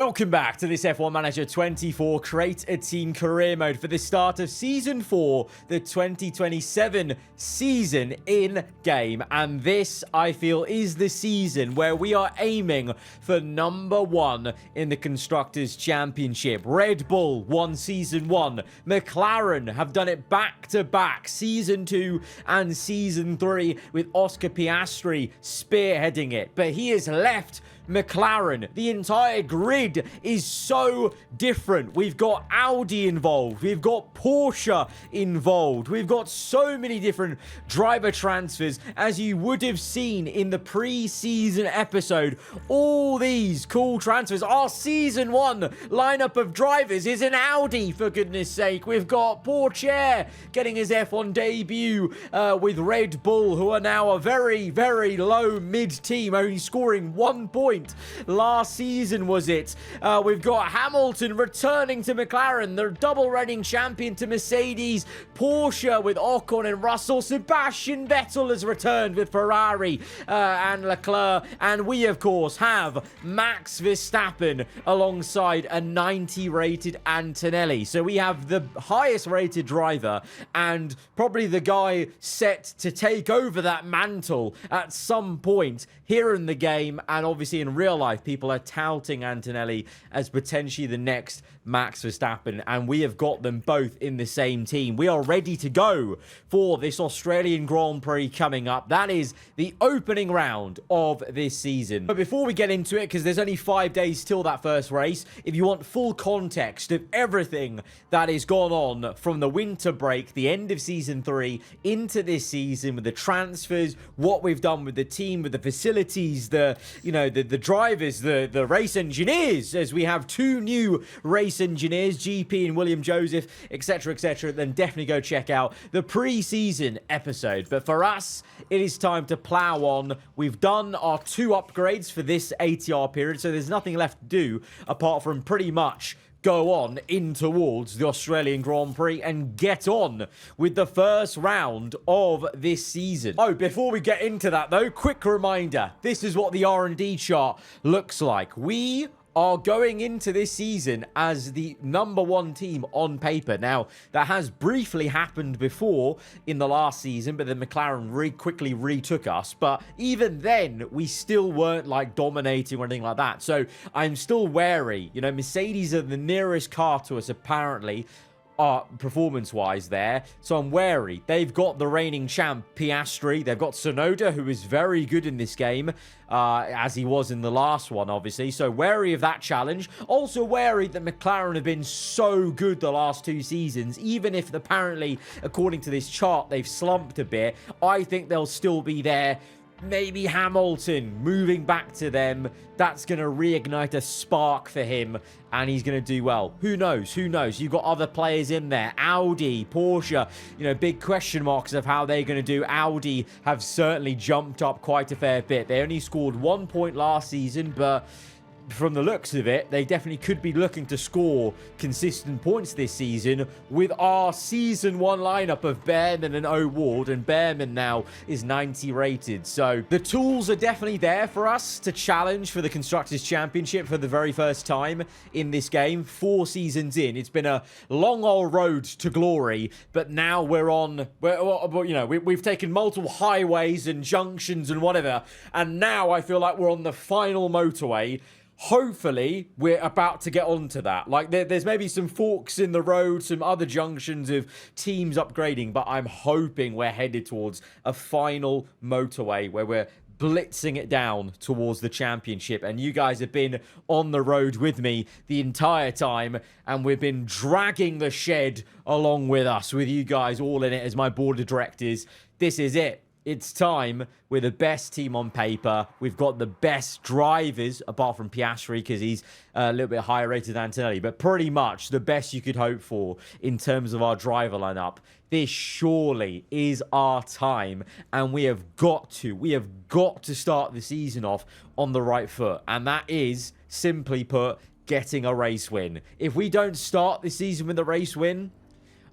Welcome back to this F1 Manager 24 Create a Team Career Mode for the start of Season 4, the 2027 season in-game. And this, I feel, is the season where we are aiming for #1 in the Constructors' Championship. Red Bull won Season 1. McLaren have done it back-to-back, Season 2 and Season 3, with Oscar Piastri spearheading it. But he has left McLaren. The entire grid is so different. We've got Audi involved. We've got Porsche involved. We've got so many different driver transfers, as you would have seen in the pre-season episode. All these cool transfers. Our Season 1 lineup of drivers is an Audi, for goodness sake. We've got Porsche getting his F1 debut with Red Bull, who are now a very, very low mid-team, only scoring 1 point. Last season, was it? We've got Hamilton returning to McLaren, the double reigning champion to Mercedes. Porsche with Ocon and Russell. Sebastian Vettel has returned with Ferrari and Leclerc. And we, of course, have Max Verstappen alongside a 90 rated Antonelli. So we have the highest rated driver and probably the guy set to take over that mantle at some point here in the game. And obviously in real life, people are touting Antonelli as potentially the next Max Verstappen, and we have got them both in the same team. We are ready to go for this Australian Grand Prix coming up. That is the opening round of this season. But before we get into it, because there's only 5 days till that first race, if you want full context of everything that has gone on from the winter break, the end of Season 3, into this season, with the transfers, what we've done with the team, with the facilities, the drivers, the race engineers, as we have 2 new race engineers, GP and William Joseph, etc., etc., then definitely go check out the pre-season episode. But for us, it is time to plow on. We've done our 2 upgrades for this ATR period, so there's nothing left to do apart from pretty much go on in towards the Australian Grand Prix and get on with the first round of this season. Oh, before we get into that though, quick reminder, this is what the R&D chart looks like. We are going into this season as the #1 team on paper. Now, that has briefly happened before in the last season, but then McLaren quickly retook us. But even then, we still weren't like dominating or anything like that. So I'm still wary. You know, Mercedes are the nearest car to us apparently, performance-wise there, so I'm wary. They've got the reigning champ, Piastri. They've got Tsunoda, who is very good in this game, as he was in the last one, obviously, so wary of that challenge. Also wary that McLaren have been so good the last 2 seasons, even if apparently, according to this chart, they've slumped a bit. I think they'll still be there. Maybe Hamilton moving back to them, that's going to reignite a spark for him, and he's going to do well. Who knows? Who knows? You've got other players in there. Audi, Porsche, big question marks of how they're going to do. Audi have certainly jumped up quite a fair bit. They only scored 1 point last season, but from the looks of it, they definitely could be looking to score consistent points this season with our Season 1 lineup of Behrman and O'Ward, and Behrman now is 90 rated. So the tools are definitely there for us to challenge for the Constructors' Championship for the very first time in this game. 4 seasons in, it's been a long old road to glory, but now we've taken multiple highways and junctions and whatever, and now I feel like we're on the final motorway. Hopefully, we're about to get onto that. Like, there's maybe some forks in the road, some other junctions of teams upgrading, but I'm hoping we're headed towards a final motorway where we're blitzing it down towards the championship. And you guys have been on the road with me the entire time, and we've been dragging the shed along with us, with you guys all in it as my board of directors. This is it. It's time. We're the best team on paper. We've got the best drivers, apart from Piastri, because he's a little bit higher rated than Antonelli, but pretty much the best you could hope for in terms of our driver lineup. This surely is our time, and we have got to start the season off on the right foot, and that is, simply put, getting a race win. If we don't start the season with a race win,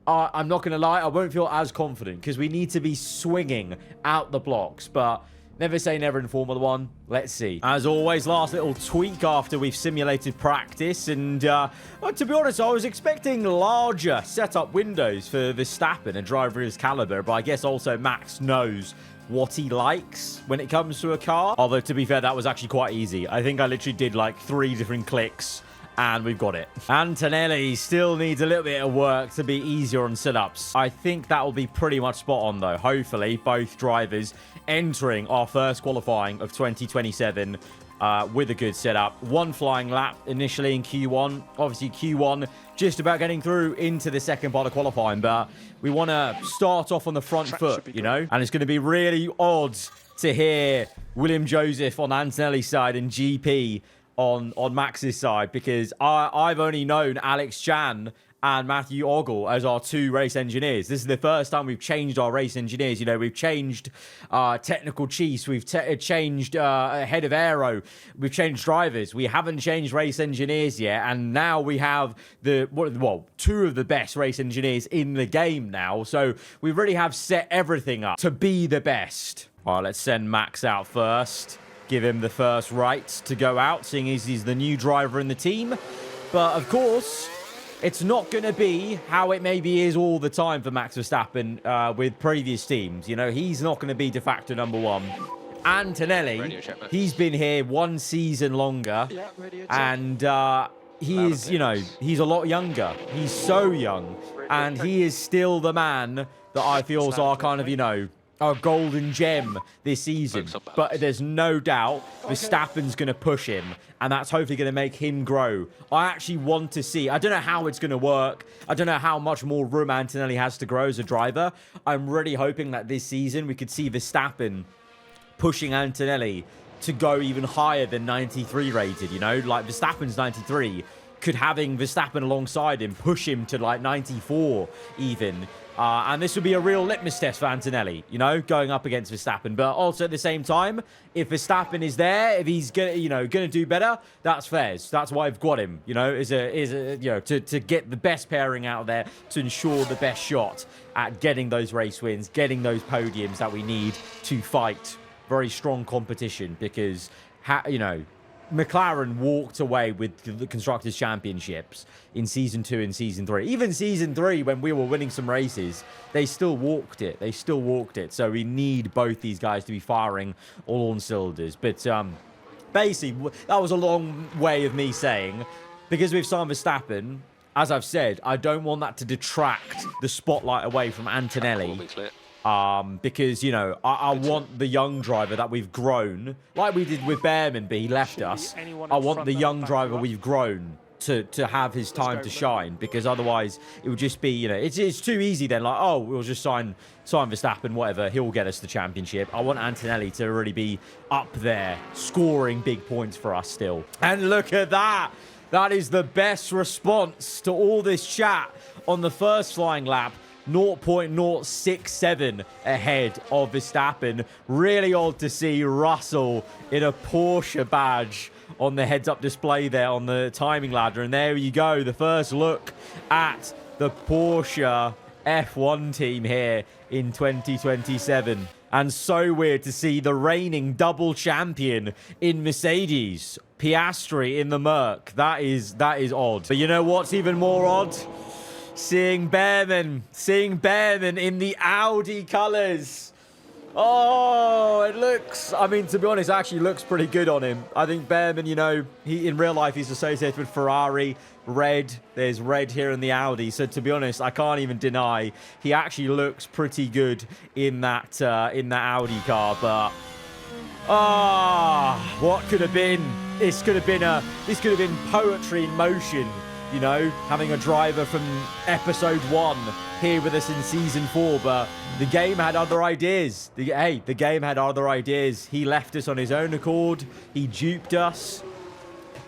I'm not going to lie, I won't feel as confident, because we need to be swinging out the blocks. But Never say never in Formula 1. Let's see. As always, last little tweak after we've simulated practice. And well, to be honest, I was expecting larger setup windows for Verstappen, a driver of his caliber. But I guess also Max knows what he likes when it comes to a car. Although, to be fair, that was actually quite easy. I think I literally did like 3 different clicks. And we've got it. Antonelli still needs a little bit of work to be easier on setups. I think that will be pretty much spot on, though. Hopefully, both drivers entering our first qualifying of 2027 with a good setup. 1 flying lap initially in Q1. Obviously, Q1 just about getting through into the second part of qualifying. But we want to start off on the front foot, you know? And it's going to be really odd to hear William Joseph on Antonelli's side and GP on Max's side, because I've only known Alex Chan and Matthew Ogle as our 2 race engineers. This is the first time we've changed our race engineers. You know, we've changed technical chiefs, we've changed head of aero, we've changed drivers. We haven't changed race engineers yet, and now we have 2 of the best race engineers in the game now. So we really have set everything up to be the best. All right, let's send Max out first. Give him the first right to go out, seeing as he's the new driver in the team. But, of course, it's not going to be how it maybe is all the time for Max Verstappen with previous teams. You know, he's not going to be de facto number 1. Antonelli, he's been here 1 season longer. And he is, you know, he's a lot younger. He's so young. And he is still the man that I feel is our kind of, you know, a golden gem this season. But there's no doubt Verstappen's going to push him, and that's hopefully going to make him grow. I actually want to see, I don't know how it's going to work. I don't know how much more room Antonelli has to grow as a driver. I'm really hoping that this season we could see Verstappen pushing Antonelli to go even higher than 93 rated, you know? Like Verstappen's 93. Could having Verstappen alongside him push him to like 94 even. And this would be a real litmus test for Antonelli, you know, going up against Verstappen. But also at the same time, if Verstappen is there, if he's gonna do better, that's fairs. That's why I've got him, you know, to get the best pairing out there, to ensure the best shot at getting those race wins, getting those podiums that we need to fight very strong competition. Because, you know, McLaren walked away with the Constructors' Championships in Season 2 and Season 3. Even Season 3, when we were winning some races, they still walked it. They still walked it. So we need both these guys to be firing all on cylinders. But basically, that was a long way of me saying, because we've signed Verstappen, as I've said, I don't want that to detract the spotlight away from Antonelli. Because, you know, I want the young driver that we've grown, like we did with Behrman, but he left us. I want the young driver we've grown to have his time to shine, because otherwise it would just be, you know, it's too easy then. Like, oh, we'll just sign Verstappen, whatever, he'll get us the championship. I want Antonelli to really be up there, scoring big points for us still. And look at that. That is the best response to all this chat on the first flying lap. 0.067 ahead of Verstappen. Really odd to see Russell in a Porsche badge on the heads-up display there on the timing ladder. And there you go, the first look at the Porsche F1 team here in 2027. And so weird to see the reigning double champion in Mercedes, Piastri in the Merc. That is odd. But you know what's even more odd? Seeing Behrman in the Audi colours. Oh, it looks, I mean, to be honest, it actually looks pretty good on him. I think Behrman, you know, in real life, he's associated with Ferrari, red. There's red here in the Audi. So to be honest, I can't even deny he actually looks pretty good in that Audi car. But what could have been? This could have been poetry in motion. You know, having a driver from episode 1 here with us in season 4, but the game had other ideas. The game had other ideas. He left us on his own accord. He duped us.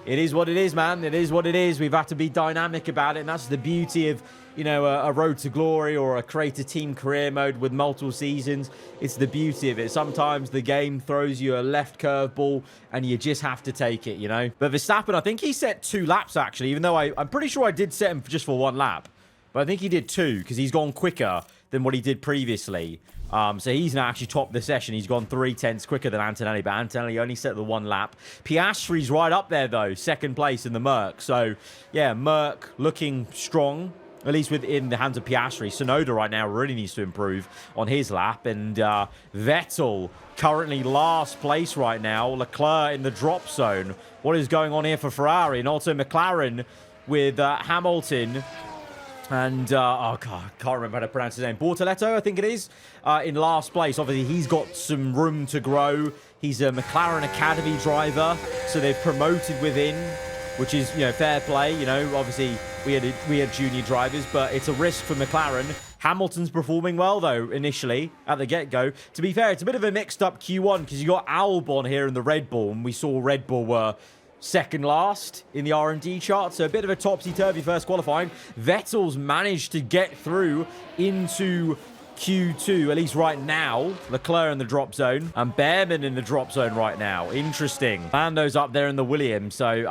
It is what it is, man. It is what it is. We've had to be dynamic about it, and that's the beauty of, you know, a Road to Glory or a Creator Team career mode with multiple seasons. It's the beauty of it. Sometimes the game throws you a left curveball and you just have to take it, you know. But Verstappen, I think he set 2 laps, actually, even though I'm pretty sure I did set him just for 1 lap. But I think he did 2 because he's gone quicker than what he did previously. So he's now actually topped the session. He's gone 3/10 quicker than Antonelli, but Antonelli only set the 1 lap. Piastri's right up there, though, 2nd place in the Merc. So, yeah, Merc looking strong, at least within the hands of Piastri. Tsunoda right now really needs to improve on his lap. And Vettel currently last place right now. Leclerc in the drop zone. What is going on here for Ferrari? And also McLaren with Hamilton. And, oh, God, I can't remember how to pronounce his name. Bortoletto, I think it is, in last place. Obviously, he's got some room to grow. He's a McLaren Academy driver, so they've promoted within, which is, you know, fair play. You know, obviously, we had junior drivers, but it's a risk for McLaren. Hamilton's performing well, though, initially, at the get-go. To be fair, it's a bit of a mixed-up Q1, because you got Albon here in the Red Bull, and we saw Red Bull were 2nd last in the R&D chart, so a bit of a topsy-turvy first qualifying. Vettel's managed to get through into Q2, at least right now. Leclerc in the drop zone, and Behrman in the drop zone right now. Interesting. Lando's up there in the Williams, so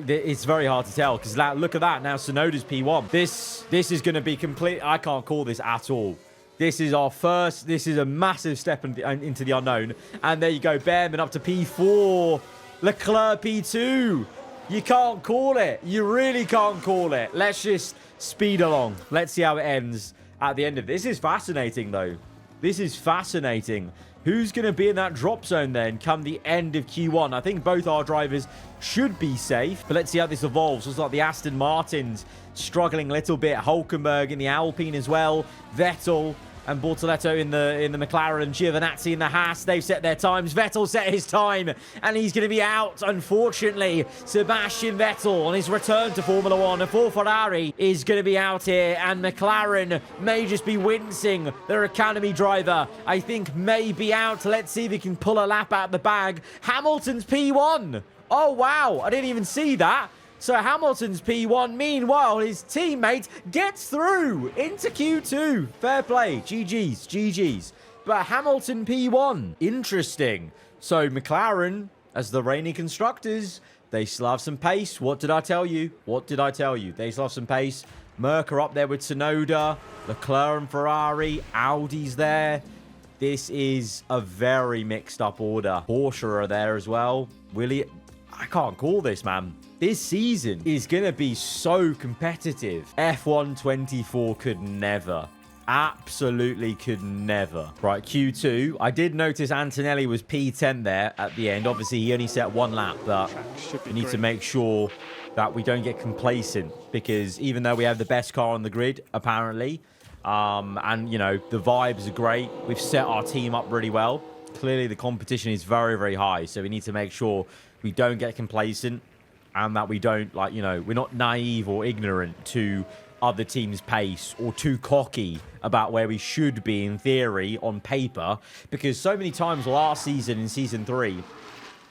it's very hard to tell, because look at that. Now Tsunoda's P1. This is going to be complete. I can't call this at all. This is our first. This is a massive step into the unknown. And there you go. Behrman up to P4. Leclerc P2. You can't call it. You really can't call it. Let's just speed along. Let's see how it ends at the end of this. This is fascinating, though. This is fascinating. Who's going to be in that drop zone then come the end of Q1? I think both our drivers should be safe, but let's see how this evolves. Looks like the Aston Martins struggling a little bit. Hulkenberg in the Alpine as well. Vettel and Bortoletto in the McLaren, Giovinazzi in the Haas. They've set their times. Vettel set his time, and he's going to be out, unfortunately. Sebastian Vettel on his return to Formula 1 for Ferrari is going to be out here, and McLaren may just be wincing. Their academy driver, I think, may be out. Let's see if he can pull a lap out the bag. Hamilton's P1. Oh, wow. I didn't even see that. So Hamilton's P1, meanwhile, his teammate gets through into Q2. Fair play. GG's. But Hamilton P1. Interesting. So McLaren, as the reigning constructors, they still have some pace. What did I tell you? They still have some pace. Merc are up there with Tsunoda. Leclerc and Ferrari. Audi's there. This is a very mixed up order. Porsche are there as well. I can't call this, man. This season is going to be so competitive. F1 24 could never. Absolutely could never. Right, Q2. I did notice Antonelli was P10 there at the end. Obviously, he only set 1 lap, but we need to make sure that we don't get complacent, because even though we have the best car on the grid, apparently, and, you know, the vibes are great, we've set our team up really well. Clearly, the competition is very, very high, so we need to make sure we don't get complacent, and that we don't, like, you know, we're not naive or ignorant to other teams' pace or too cocky about where we should be in theory on paper, because so many times last season in Season 3,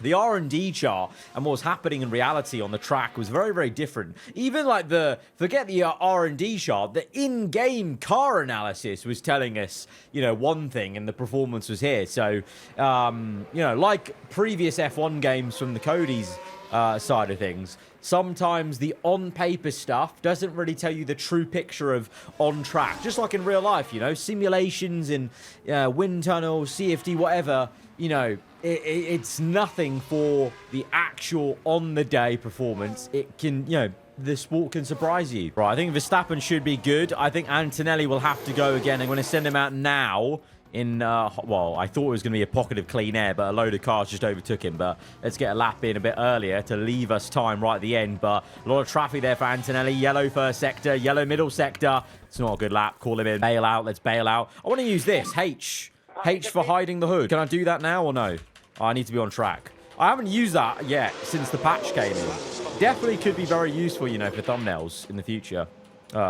the R&D chart and what was happening in reality on the track was very, very different. Even like forget the R&D chart, the in-game car analysis was telling us, you know, one thing, and the performance was here. So, you know, like previous F1 games from the Cody's side of things, sometimes the on-paper stuff doesn't really tell you the true picture of on-track. Just like in real life, you know, simulations in wind tunnels, CFD, whatever, you know, it's nothing for the actual on-the-day performance. It can, you know, the sport can surprise you. Right, I think Verstappen should be good. I think Antonelli will have to go again. I'm going to send him out now in, well, I thought it was going to be a pocket of clean air, but a load of cars just overtook him. But let's get a lap in a bit earlier to leave us time right at the end. But a lot of traffic there for Antonelli. Yellow first sector, yellow middle sector. It's not a good lap. Call him in. Bail out. Let's bail out. I want to use this. H for hiding the hood. Can I do that now or no? Oh, I need to be on track. I haven't used that yet since the patch came in. Definitely could be very useful, you know, for thumbnails in the future.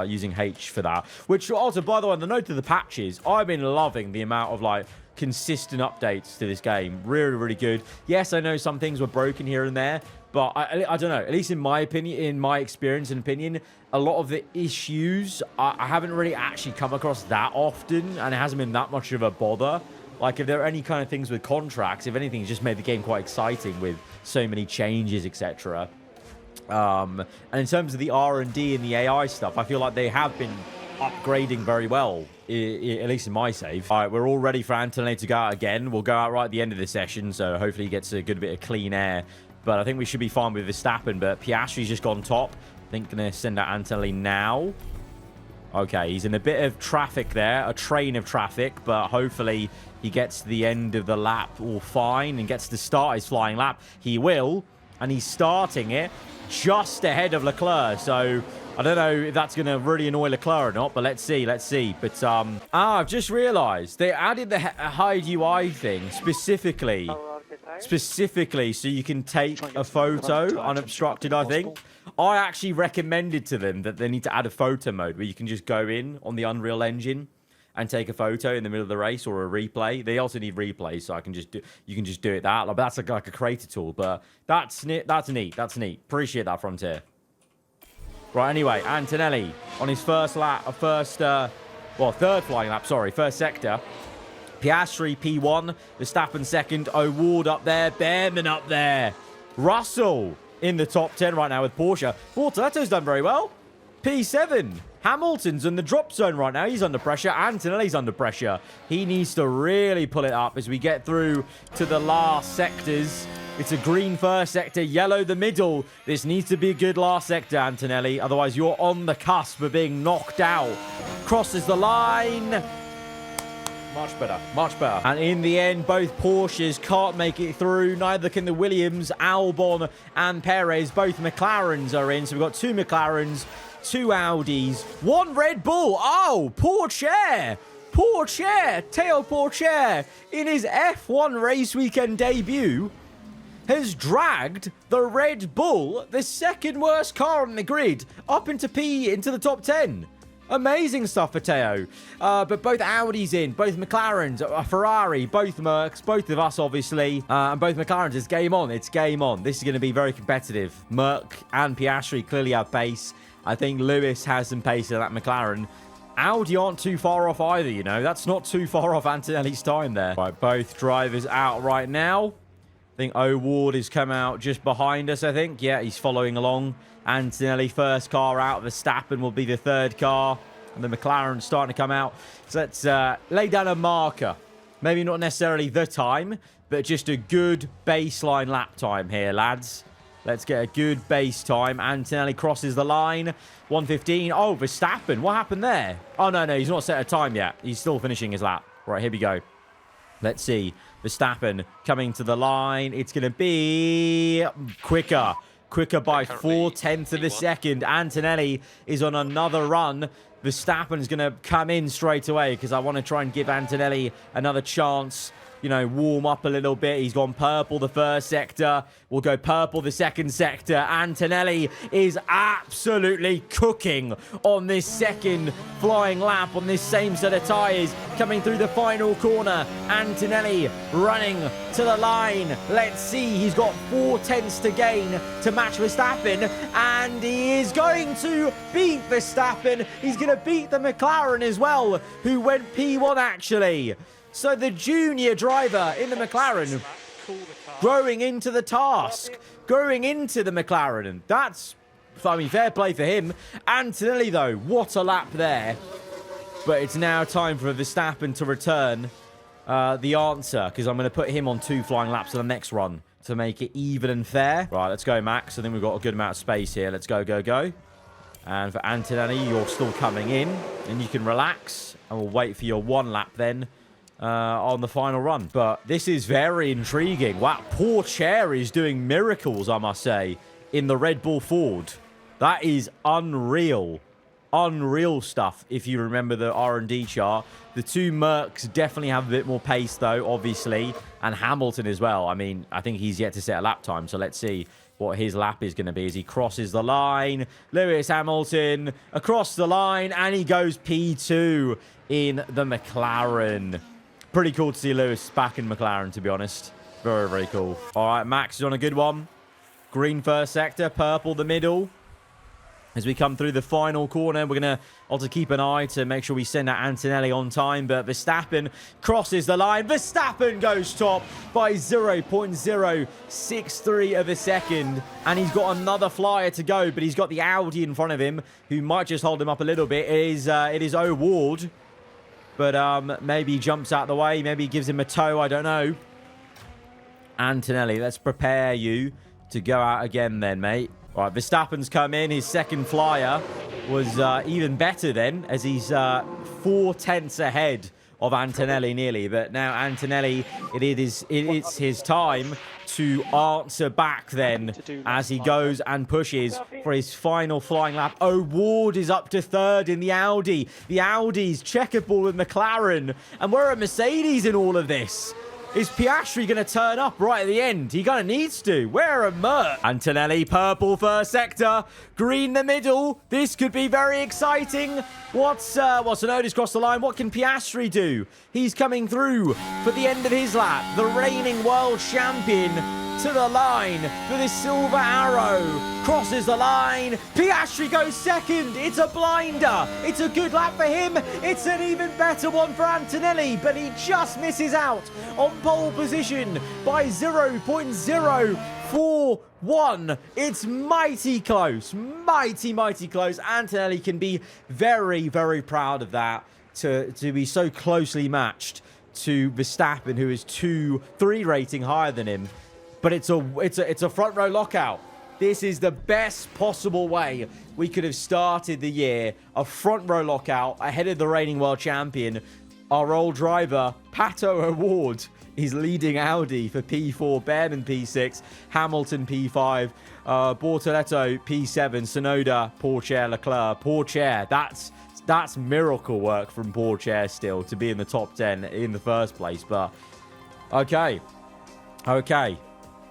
Using H for that. Which also, by the way, on the note of the patches, I've been loving the amount of, like, consistent updates to this game. Really, really good. Yes, I know some things were broken here and there, but I don't know. At least in my opinion, in my experience and opinion, a lot of the issues I haven't really actually come across that often, and it hasn't been that much of a bother. Like, if there are any kind of things with contracts, if anything, it's just made the game quite exciting with so many changes, etc. And in terms of the R&D and the AI stuff, I feel like they have been upgrading very well, at least in my save. All right, we're all ready for Antonelli to go out again. We'll go out right at the end of the session, so hopefully he gets a good bit of clean air. But I think we should be fine with Verstappen, but Piastri's just gone top. I think going to send out Antonelli now. Okay, he's in a bit of traffic there, a train of traffic, but hopefully he gets to the end of the lap all fine and gets to start his flying lap. He will, and he's starting it just ahead of Leclerc, so I don't know if that's going to really annoy Leclerc or not, but let's see. But, I've just realized they added the hide UI thing specifically so you can take a photo unobstructed, I think. I actually recommended to them that they need to add a photo mode where you can just go in on the Unreal Engine and take a photo in the middle of the race or a replay. They also need replays, so you can just do it that. But that's like a creator tool. But that's neat. Appreciate that, Frontier. Right, anyway, Antonelli on his third flying lap, sorry, first sector. Piastri P1, Verstappen second, O'Ward up there, Behrman up there. Russell in the top 10 right now with Porsche. Bortoletto's done very well. P7. Hamilton's in the drop zone right now. He's under pressure. Antonelli's under pressure. He needs to really pull it up as we get through to the last sectors. It's a green first sector, yellow the middle. This needs to be a good last sector, Antonelli. Otherwise, you're on the cusp of being knocked out. Crosses the line. Much better. And in the end, both Porsches can't make it through. Neither can the Williams, Albon, and Perez. Both McLarens are in. So we've got 2 McLarens, 2 Audis, 1 Red Bull. Oh, Pourchaire, Théo Pourchaire, in his F1 race weekend debut, has dragged the Red Bull, the second worst car on the grid, up into the top 10. Amazing stuff for Teo. But both Audis in, both McLarens, a Ferrari, both Mercs, both of us, obviously. And both McLarens. It's game on. This is going to be very competitive. Merc and Piastri clearly have pace. I think Lewis has some pace in that McLaren. Audi aren't too far off either, you know. That's not too far off Antonelli's time there. Right, both drivers out right now. I think O'Ward has come out just behind us, I think. Yeah, he's following along. Antonelli, first car out. Verstappen will be the third car. And the McLaren's starting to come out. So let's lay down a marker. Maybe not necessarily the time, but just a good baseline lap time here, lads. Let's get a good base time. Antonelli crosses the line. 1:15. Oh, Verstappen. What happened there? Oh, no, he's not set a time yet. He's still finishing his lap. Right, here we go. Let's see. Verstappen coming to the line. It's going to be quicker by 0.4 of a second. Antonelli is on another run. Verstappen is going to come in straight away because I want to try and give Antonelli another chance, you know, warm up a little bit. He's gone purple the first sector. We'll go purple the second sector. Antonelli is absolutely cooking on this second flying lap on this same set of tyres. Coming through the final corner. Antonelli running to the line. Let's see. He's got 0.4 to gain to match Verstappen. And he is going to beat Verstappen. He's going to beat the McLaren as well, who went P1 actually. So the junior driver in the McLaren growing into the task, growing into the McLaren. That's, I mean, fair play for him. Antonelli, though, what a lap there. But it's now time for Verstappen to return the answer, because I'm going to put him on 2 flying laps on the next run to make it even and fair. Right, let's go, Max. I think we've got a good amount of space here. Let's go. And for Antonelli, you're still coming in, and you can relax, and we'll wait for your 1 lap then. On the final run. But this is very intriguing. Wow, Pourchaire is doing miracles, I must say, in the Red Bull Ford. That is unreal. Unreal stuff, if you remember the R&D chart. The 2 Mercs definitely have a bit more pace, though, obviously. And Hamilton as well. I mean, I think he's yet to set a lap time, so let's see what his lap is going to be as he crosses the line. Lewis Hamilton across the line, and he goes P2 in the McLaren. Pretty cool to see Lewis back in McLaren, to be honest. Very, very cool. All right, Max is on a good one. Green first sector, purple the middle. As we come through the final corner, we're going to also keep an eye to make sure we send out Antonelli on time. But Verstappen crosses the line. Verstappen goes top by 0.063 of a second. And he's got another flyer to go. But he's got the Audi in front of him, who might just hold him up a little bit. It is O'Ward. But maybe he jumps out the way. Maybe he gives him a tow. I don't know. Antonelli, let's prepare you to go out again then, mate. All right, Verstappen's come in. His second flyer was even better then, as he's 4 tenths ahead of Antonelli nearly. But now Antonelli, it's his time to answer back then as he goes and pushes for his final flying lap. O'Ward is up to third in the Audi. The Audi's checkerboard with McLaren. And we're a Mercedes in all of this. Is Piastri going to turn up right at the end? He kind of needs to. We're a Merc. Antonelli, purple first sector, green the middle. This could be very exciting. What's Tsunoda's crossed the line? What can Piastri do? He's coming through for the end of his lap. The reigning world champion to the line for this silver arrow. Crosses the line. Piastri goes second. It's a blinder. It's a good lap for him. It's an even better one for Antonelli, but he just misses out on pole position by 0.041. It's mighty close. Mighty close. Antonelli can be very, very proud of that, to be so closely matched to Verstappen, who is 2-3 rating higher than him. But it's a front row lockout. This is the best possible way we could have started the year. A front row lockout ahead of the reigning world champion. Our old driver, Pato O'Ward, is leading Audi for P4, Behrman P6, Hamilton P5, Bortoletto P7, Tsunoda, Pourchaire, Leclerc. Pourchaire, that's miracle work from Pourchaire still to be in the top 10 in the first place. But okay.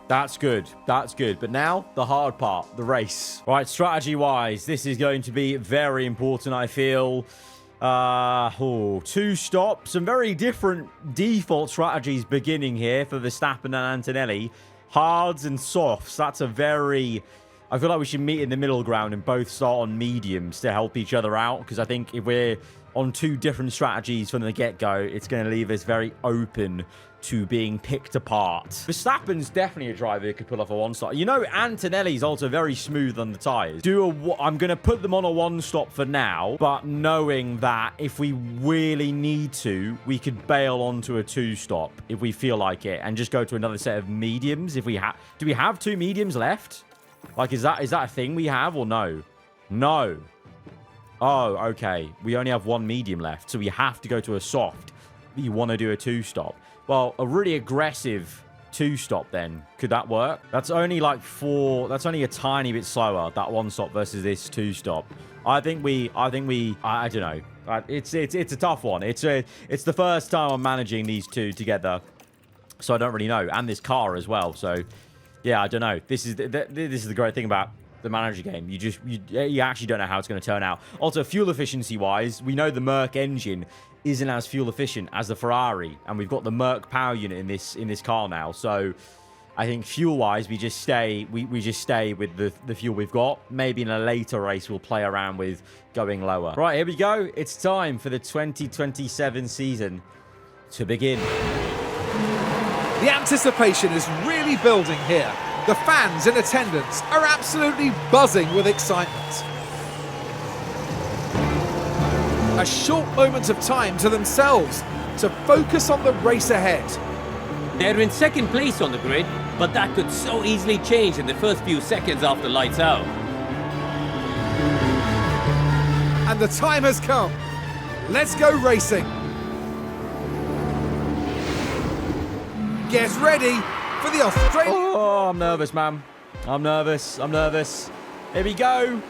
That's good. But now, the hard part, the race. Right, strategy-wise, this is going to be very important, I feel. 2 stops. Some very different default strategies beginning here for Verstappen and Antonelli. Hards and softs. That's a very... I feel like we should meet in the middle ground and both start on mediums to help each other out. Because I think if we're on 2 different strategies from the get-go, it's going to leave us very open to being picked apart. Verstappen's definitely a driver who could pull off a 1-stop. You know, Antonelli's also very smooth on the tyres. I'm going to put them on a 1-stop for now, but knowing that if we really need to, we could bail onto a 2-stop if we feel like it and just go to another set of mediums if we have. Do we have 2 mediums left? Like, is that a thing we have or no? No. Oh, okay. We only have 1 medium left, so we have to go to a soft. You want to do a 2-stop. Well, a really aggressive 2-stop then. Could that work? That's only like 4. That's only a tiny bit slower, that 1-stop versus this 2-stop. I don't know. It's a tough one. It's the first time I'm managing these 2 together. So I don't really know. And this car as well. So yeah, I don't know. This is the great thing about the manager game. You actually don't know how it's going to turn out. Also, fuel efficiency wise, we know the Merc engine isn't as fuel efficient as the Ferrari, and we've got the Merc power unit in this car now. So I think fuel wise, we just stay with the fuel we've got. Maybe in a later race we'll play around with going lower. Right, here we go. It's time for the 2027 season to begin. The anticipation is really building here. The fans in attendance are absolutely buzzing with excitement. A short moment of time to themselves to focus on the race ahead. They're in second place on the grid, but that could so easily change in the first few seconds after lights out. And the time has come. Let's go racing. Get ready for the Australian... Oh, I'm nervous, man. I'm nervous. Here we go.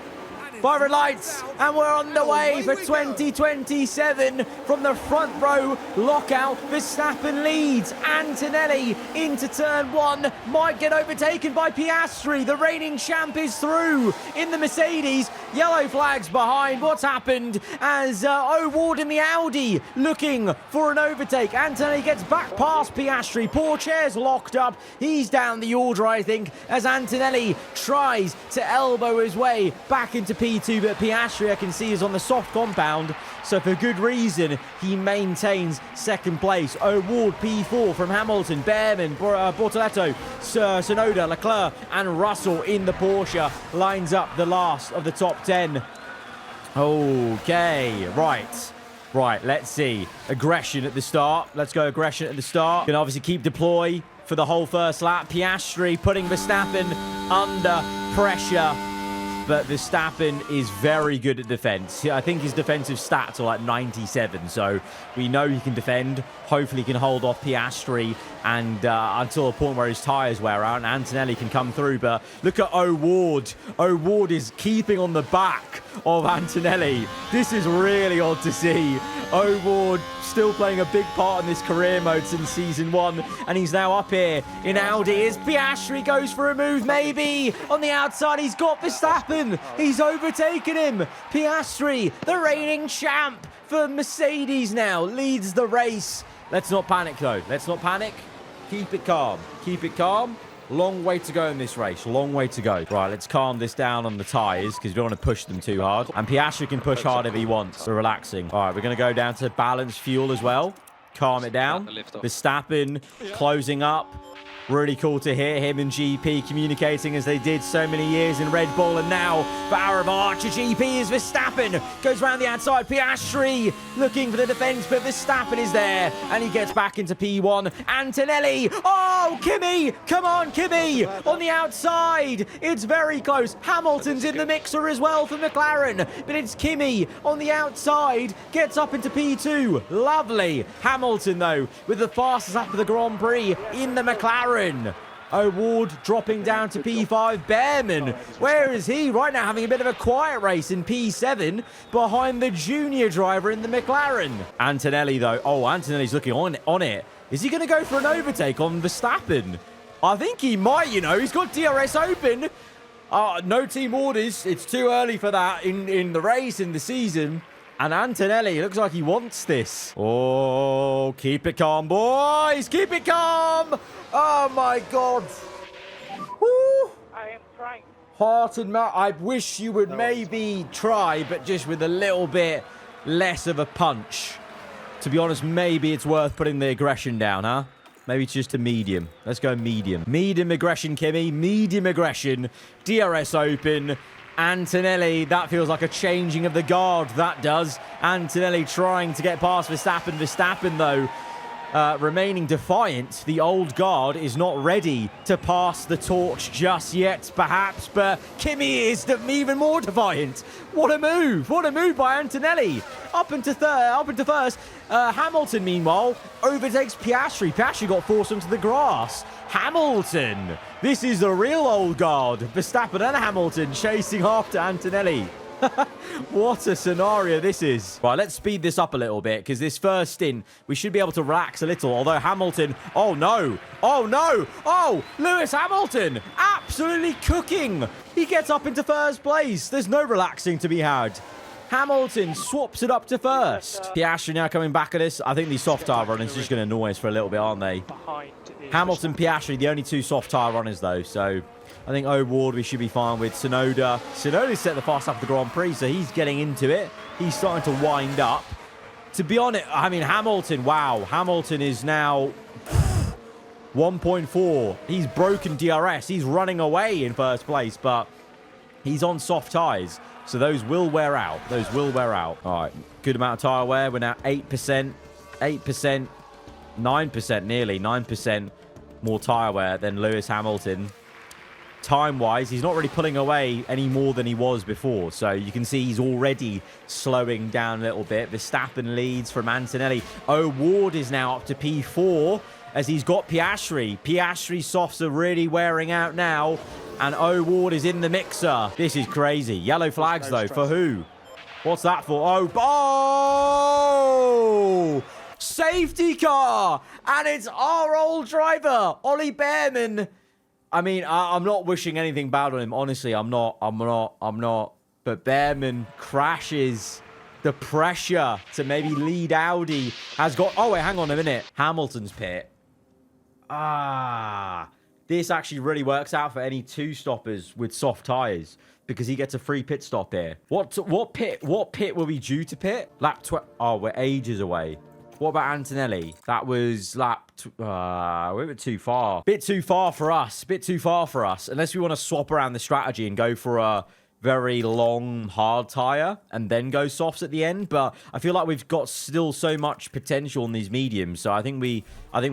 Fire red lights, and we're on the way for 2027 from the front row lockout. Verstappen leads. Antonelli into turn 1, might get overtaken by Piastri. The reigning champ is through in the Mercedes. Yellow flags behind. What's happened as O'Ward in the Audi looking for an overtake. Antonelli gets back past Piastri. Pourchaire's locked up. He's down the order, I think, as Antonelli tries to elbow his way back into Piastri. P2, but Piastri, I can see, is on the soft compound. So for good reason, he maintains second place. O'Ward, P4 from Hamilton, Behrman, Bortoletto, Tsunoda, Leclerc, and Russell in the Porsche lines up the last of the top 10. Okay, right. Right, let's see. Aggression at the start. Let's go aggression at the start. Can obviously keep deploy for the whole first lap. Piastri putting Verstappen under pressure. But Verstappen is very good at defense. I think his defensive stats are like 97. So we know he can defend. Hopefully he can hold off Piastri and until a point where his tyres wear out and Antonelli can come through. But look at O'Ward. O'Ward is keeping on the back of Antonelli. This is really odd to see. O'Ward still playing a big part in this career mode since season 1. And he's now up here in Audi. As Piastri goes for a move, maybe. On the outside, he's got Verstappen. He's overtaken him. Piastri, the reigning champ for Mercedes now, leads the race. Let's not panic, though. Let's not panic. Keep it calm. Keep it calm. Long way to go in this race. Long way to go. Right, let's calm this down on the tyres because we don't want to push them too hard. And Piastri can push hard if he wants. We're relaxing. All right, we're going to go down to balanced fuel as well. Calm it down. Verstappen closing up. Really cool to hear him and GP communicating as they did so many years in Red Bull. And now for aarava Archer GP is Verstappen. Goes around the outside. Piastri looking for the defense, but Verstappen is there. And he gets back into P1. Antonelli. Oh, Kimi. Come on, Kimi. On the outside. It's very close. Hamilton's in the mixer as well for McLaren. But it's Kimi on the outside. Gets up into P2. Lovely. Hamilton, though, with the fastest lap of the Grand Prix in the McLaren. O'Ward dropping down to P5. Behrman, where is he? Right now having a bit of a quiet race in P7 behind the junior driver in the McLaren. Antonelli, though. Oh, Antonelli's looking on it. Is he going to go for an overtake on Verstappen? I think he might, you know. He's got DRS open. No team orders. It's too early for that in the race, in the season. And Antonelli looks like he wants this. Oh, keep it calm, boys. Keep it calm. Oh, my God. Woo. I am trying. Heart and mouth. I wish you would maybe try, but just with a little bit less of a punch. To be honest, maybe it's worth putting the aggression down, huh? Maybe it's just a medium. Let's go medium. Medium aggression, Kimi. Medium aggression. DRS open. Antonelli, that feels like a changing of the guard, that does. Antonelli trying to get past Verstappen. Verstappen, though, remaining defiant. The old guard is not ready to pass the torch just yet, perhaps, but Kimi is even more defiant. What a move. What a move by Antonelli. Up into first. Hamilton, meanwhile, overtakes Piastri. Piastri got forced onto the grass. Hamilton. This is the real old guard. Verstappen and Hamilton chasing after Antonelli. What a scenario this is. Right, let's speed this up a little bit because this first stint, we should be able to relax a little. Although Hamilton, oh no. Oh, Lewis Hamilton, absolutely cooking. He gets up into first place. There's no relaxing to be had. Hamilton swaps it up to first. Piastri now coming back at us. I think these soft tyre runners are just going to annoy us for a little bit, aren't they? Hamilton, Piastri, the only two soft tyre runners, though. So I think O'Ward we should be fine with. Tsunoda. Tsunoda's set the fast lap of the Grand Prix, so he's getting into it. He's starting to wind up. To be honest, I mean, Hamilton, wow. Hamilton is now 1.4. He's broken DRS. He's running away in first place, but he's on soft tyres. So those will wear out. Those will wear out. All right. Good amount of tyre wear. We're now 8%. 8%. 9% nearly. 9% more tyre wear than Lewis Hamilton. Time-wise, he's not really pulling away any more than he was before. So you can see he's already slowing down a little bit. Verstappen leads from Antonelli. O'Ward is now up to P4 as he's got Piastri. Piastri's softs are really wearing out now. And O'Ward is in the mixer. This is crazy. Yellow flags, though. For who? What's that for? Oh, safety car. And it's our old driver, Ollie Behrman. I mean, I'm not wishing anything bad on him. Honestly, I'm not. But Behrman crashes. The pressure to maybe lead Audi has got... Oh, wait, hang on a minute. Hamilton's pit. this actually really works out for any two-stoppers with soft tyres because he gets a free pit stop here. What pit were we due to pit? Oh, we're ages away. What about Antonelli? That was we're a bit too far. Bit too far for us. Bit too far for us. Unless we want to swap around the strategy and go for a very long, hard tire and then go softs at the end. But I feel like we've got still so much potential in these mediums. So I think we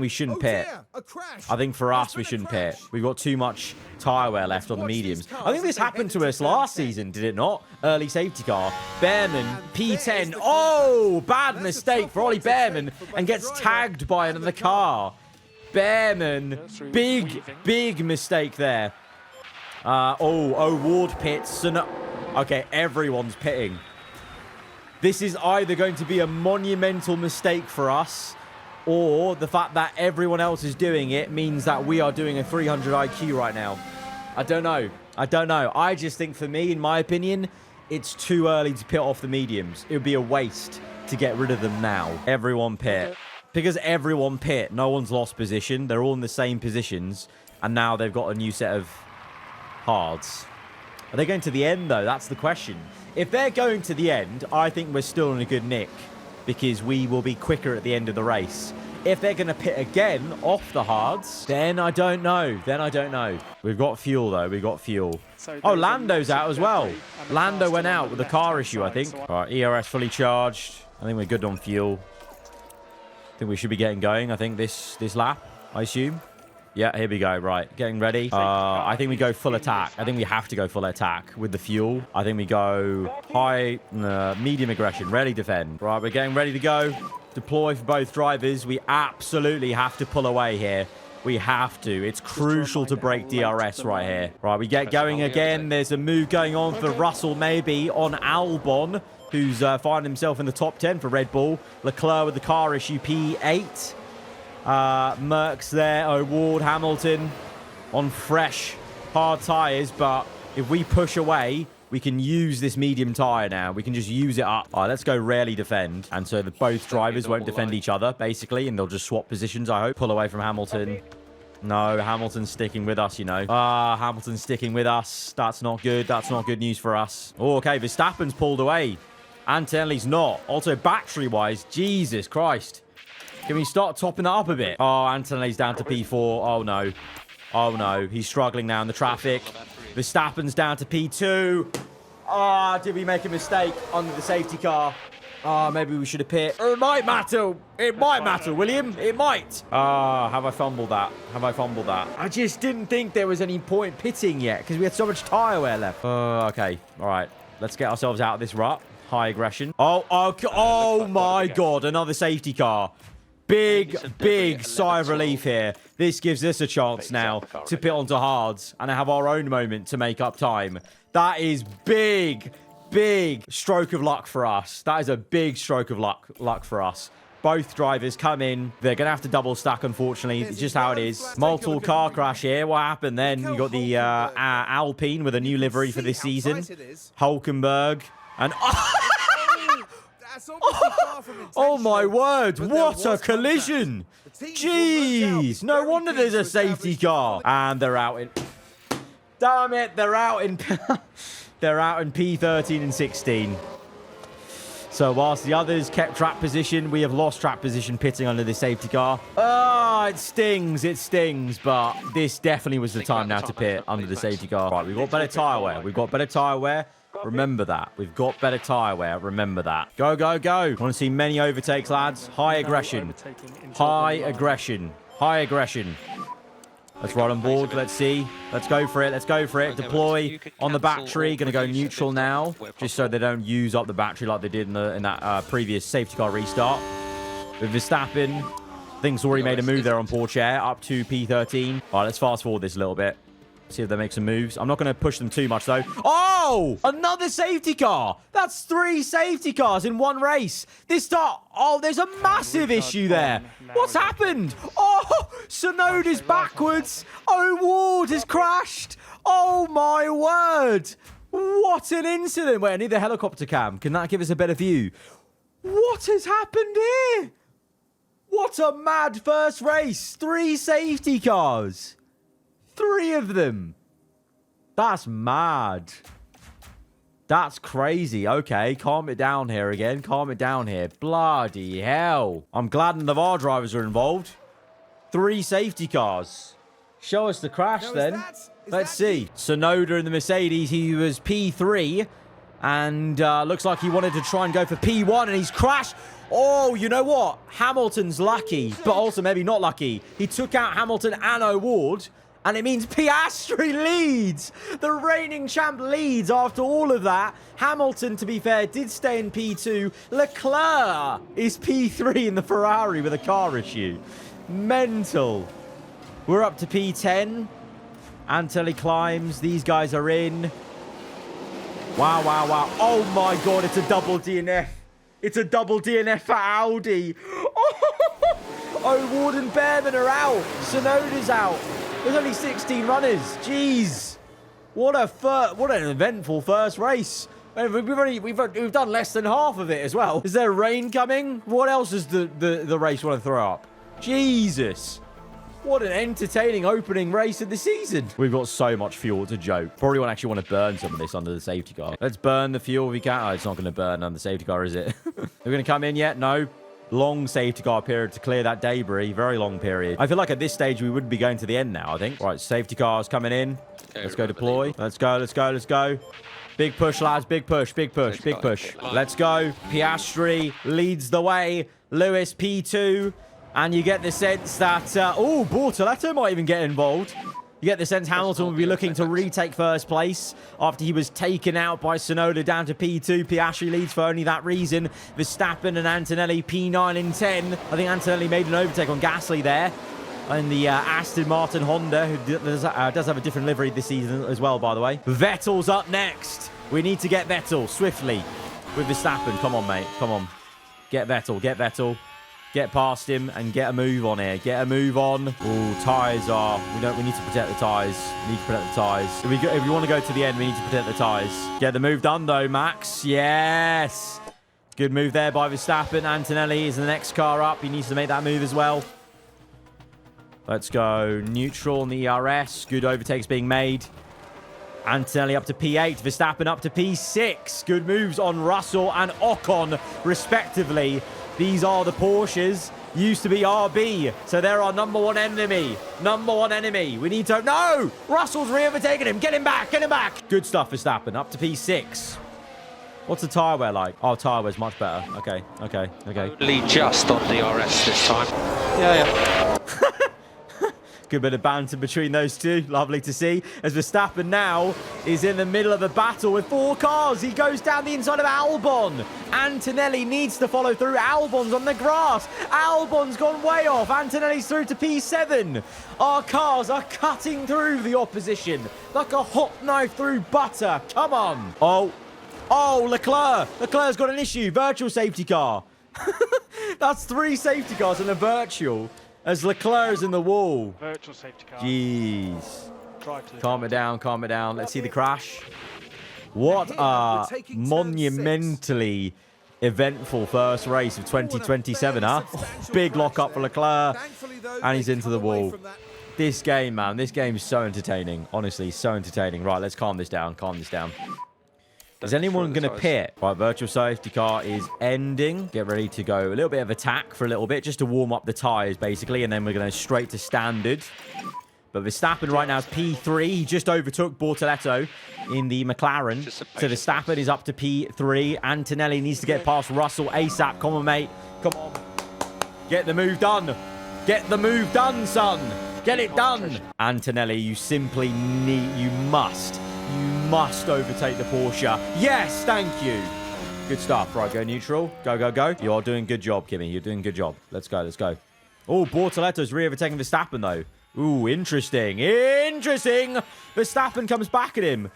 shouldn't pit. I think for us, we shouldn't pit. We've got too much tire wear left on the mediums. I think this happened to us last season, did it not? Early safety car. Behrman, P10. Oh, bad mistake for Ollie Behrman and gets tagged by another car. Behrman, big mistake there. Ward pits. So no, okay, everyone's pitting. This is either going to be a monumental mistake for us, or the fact that everyone else is doing it means that we are doing a 300 IQ right now. I don't know. I just think for me, in my opinion, it's too early to pit off the mediums. It would be a waste to get rid of them now. Everyone pit. Because everyone pit. No one's lost position. They're all in the same positions. And now they've got a new set of hards. Are they going to the end, though? That's the question. If they're going to the end, I think we're still in a good nick because we will be quicker at the end of the race. If they're going to pit again off the hards, then I don't know. We've got fuel, though. We've got fuel. Oh, Lando's out as well. Lando went out with a car issue, I think. All right, ERS fully charged. I think we're good on fuel. I think we should be getting going. I think this lap, I assume. Yeah, here we go. Right, getting ready. I think we go full attack. I think we have to go full attack with the fuel. I think we go medium aggression, ready defend. Right, we're getting ready to go. Deploy for both drivers. We absolutely have to pull away here. We have to. It's crucial to break DRS right here. Right, we get going again. There's a move going on for Russell maybe on Albon, who's finding himself in the top 10 for Red Bull. Leclerc with the car issue, P8. Merckx there. Ward, Hamilton on fresh, hard tyres. But if we push away, we can use this medium tyre now. We can just use it up. All right, let's go rarely defend. And so both drivers won't defend each other, basically. And they'll just swap positions, I hope. Pull away from Hamilton. No, Hamilton's sticking with us, you know. Hamilton's sticking with us. That's not good. That's not good news for us. Oh, okay, Verstappen's pulled away. Antonelli's not. Also, battery-wise, Jesus Christ. Can we start topping that up a bit? Oh, Antonelli's down to P4. Oh, no. Oh, no. He's struggling now in the traffic. Verstappen's down to P2. Did we make a mistake under the safety car? Maybe we should have pit. It might matter. It might matter, William. It might. Have I fumbled that? I just didn't think there was any point pitting yet because we had so much tyre wear left. Okay. All right. Let's get ourselves out of this rut. High aggression. Oh my God. Another safety car. Big sigh of relief here. This gives us a chance now to pit onto hards and have our own moment to make up time. That is big stroke of luck for us. That is a big stroke of luck for us. Both drivers come in. They're going to have to double stack, unfortunately. It's just how it is. Multiple car crash here. What happened then? You got the Alpine with a new livery for this season. Hulkenberg. And... Oh my word, what a collision. Jeez, no wonder there's a safety car. And they're out in... Damn it, they're out in... They're out in P13 and 16. So whilst the others kept track position, we have lost track position pitting under the safety car. It stings, but this definitely was the time now to pit under the safety car. Right, we've got better tyre wear. Remember that. We've got better tyre wear. Remember that. Go. Want to see many overtakes, lads. High aggression. Let's ride on board. Let's see. Let's go for it. Deploy on the battery. Going to go neutral now, just so they don't use up the battery like they did in that previous safety car restart. With Verstappen, I think he's already made a move there on Porsche, up to P13. All right, let's fast forward this a little bit. See if they make some moves. I'm not going to push them too much, though. Oh! Another safety car! That's 3 safety cars in one race. This start... Oh, there's a massive issue there. What's happened? Oh! Sonoda's backwards. Ward has crashed. Oh, my word. What an incident. Wait, I need the helicopter cam. Can that give us a better view? What has happened here? What a mad first race. 3 safety cars. 3 of them. That's mad. That's crazy. Okay, calm it down here again. Calm it down here. Bloody hell. I'm glad none of our drivers are involved. 3 safety cars. Show us the crash then. Let's see. Tsunoda in the Mercedes. He was P3. And looks like he wanted to try and go for P1. And he's crashed. Oh, you know what? Hamilton's lucky. But also maybe not lucky. He took out Hamilton and O'Ward. And it means Piastri leads. The reigning champ leads after all of that. Hamilton, to be fair, did stay in P2. Leclerc is P3 in the Ferrari with a car issue. Mental. We're up to P10. Antelli climbs. These guys are in. Wow, wow, wow. Oh, my God. It's a double DNF. It's a double DNF for Audi. Oh, Ward and Behrman are out. Tsunoda's out. There's only 16 runners. Jeez. What an eventful first race. We've done less than half of it as well. Is there rain coming? What else does the race want to throw up? Jesus. What an entertaining opening race of the season. We've got so much fuel. It's a joke. Probably won't actually want to burn some of this under the safety car. Let's burn the fuel if we can. Oh, it's not going to burn under the safety car, is it? We're going to come in yet? No. Long safety car period to clear that debris. Very long period. I feel like at this stage we would be going to the end now, I think. Right, safety cars coming in. Let's go deploy. Let's go, let's go, let's go. Big push, lads. Big push, big push, big push. Let's go. Piastri leads the way. Lewis P2. And you get the sense that... oh, Bortoletto might even get involved. You get the sense Hamilton will be looking to retake first place after he was taken out by Tsunoda down to P2. Piastri leads for only that reason. Verstappen and Antonelli P9 and 10. I think Antonelli made an overtake on Gasly there. And the Aston Martin Honda, who does have a different livery this season as well, by the way. Vettel's up next. We need to get Vettel swiftly with Verstappen. Come on, mate. Come on. Get Vettel. Get Vettel. Get past him and get a move on here. Get a move on. Oh, tyres are... We need to protect the tyres. We need to protect the tyres. If we want to go to the end, we need to protect the tyres. Get the move done, though, Max. Yes. Good move there by Verstappen. Antonelli is the next car up. He needs to make that move as well. Let's go. Neutral on the ERS. Good overtakes being made. Antonelli up to P8. Verstappen up to P6. Good moves on Russell and Ocon, respectively. These are the Porsches. Used to be RB. So they're our number one enemy. Number one enemy. We need to... No! Russell's re-overtaking him. Get him back. Get him back. Good stuff, Verstappen. Up to P6. What's the tyre wear like? Oh, tyre wear's much better. Okay. Okay. Okay. Only just on the RS this time. Yeah. Good bit of banter between those two. Lovely to see. As Verstappen now is in the middle of a battle with 4 cars. He goes down the inside of Albon. Antonelli needs to follow through. Albon's on the grass. Albon's gone way off. Antonelli's through to P7. Our cars are cutting through the opposition like a hot knife through butter. Come on. Oh, Leclerc. Leclerc's got an issue. Virtual safety car. That's 3 safety cars and a virtual. As Leclerc's in the wall. Virtual safety car. Jeez. Calm it down, calm it down. Let's see the crash. What a monumentally eventful first race of 2027, huh? Big lock up for Leclerc. And he's into the wall. This game, man. This game is so entertaining. Honestly, so entertaining. Right, let's calm this down. Calm this down. Is anyone going to pit? Right, virtual safety car is ending. Get ready to go. A little bit of attack for a little bit, just to warm up the tyres, basically. And then we're going to straight to standard. But Verstappen right now is P3. He just overtook Bortoletto in the McLaren. So Verstappen is up to P3. Antonelli needs to get past Russell ASAP. Come on, mate. Come on. Get the move done. Get the move done, son. Get it done. Antonelli, you simply need... You must overtake the Porsche. Yes, thank you. Good stuff. Right, go neutral. Go, go, go. You are doing a good job, Kimmy. You're doing a good job. Let's go, let's go. Oh, Bortoletto's re-overtaking Verstappen, though. Ooh, interesting. Interesting. Verstappen comes back at him.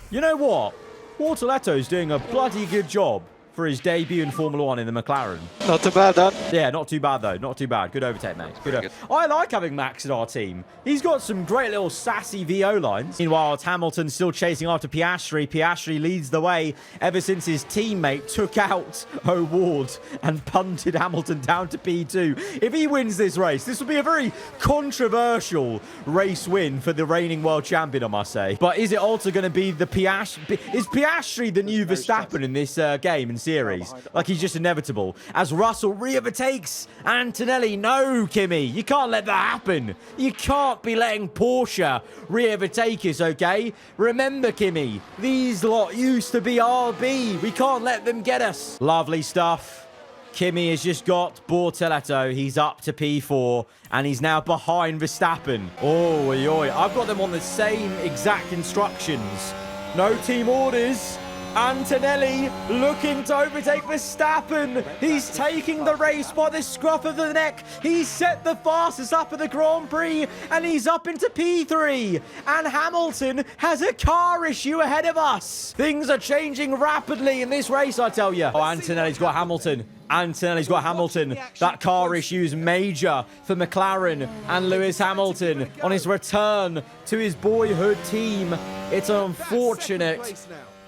You know what? Bortoletto's doing a bloody good job. for his debut in Formula 1 in the McLaren. Not too bad, that. Yeah, not too bad, though. Not too bad. Good overtake, mate. Good. I like having Max in our team. He's got some great little sassy VO lines. Meanwhile, Hamilton's still chasing after Piastri. Piastri leads the way ever since his teammate took out O'Ward and punted Hamilton down to P2. If he wins this race, this will be a very controversial race win for the reigning world champion, I must say. But is it also going to be the Piastri? Is Piastri the new Verstappen in this game and series? Like, he's just inevitable. As Russell re-overtakes Antonelli. No, Kimi, you can't let that happen. You can't be letting Porsche re-overtake us, okay? Remember, Kimi, these lot used to be RB. We can't let them get us. Lovely stuff. Kimi has just got Bortoletto. He's up to P4, and he's now behind Verstappen. Oh, I've got them on the same exact instructions. No team orders. Antonelli looking to overtake Verstappen. He's taking the race by the scruff of the neck. He's set the fastest up of the Grand Prix, and he's up into P3. And Hamilton has a car issue ahead of us. Things are changing rapidly in this race, I tell you. Oh, Antonelli's got Hamilton. Antonelli's got Hamilton. That car issue is major for McLaren and Lewis Hamilton on his return to his boyhood team. It's unfortunate.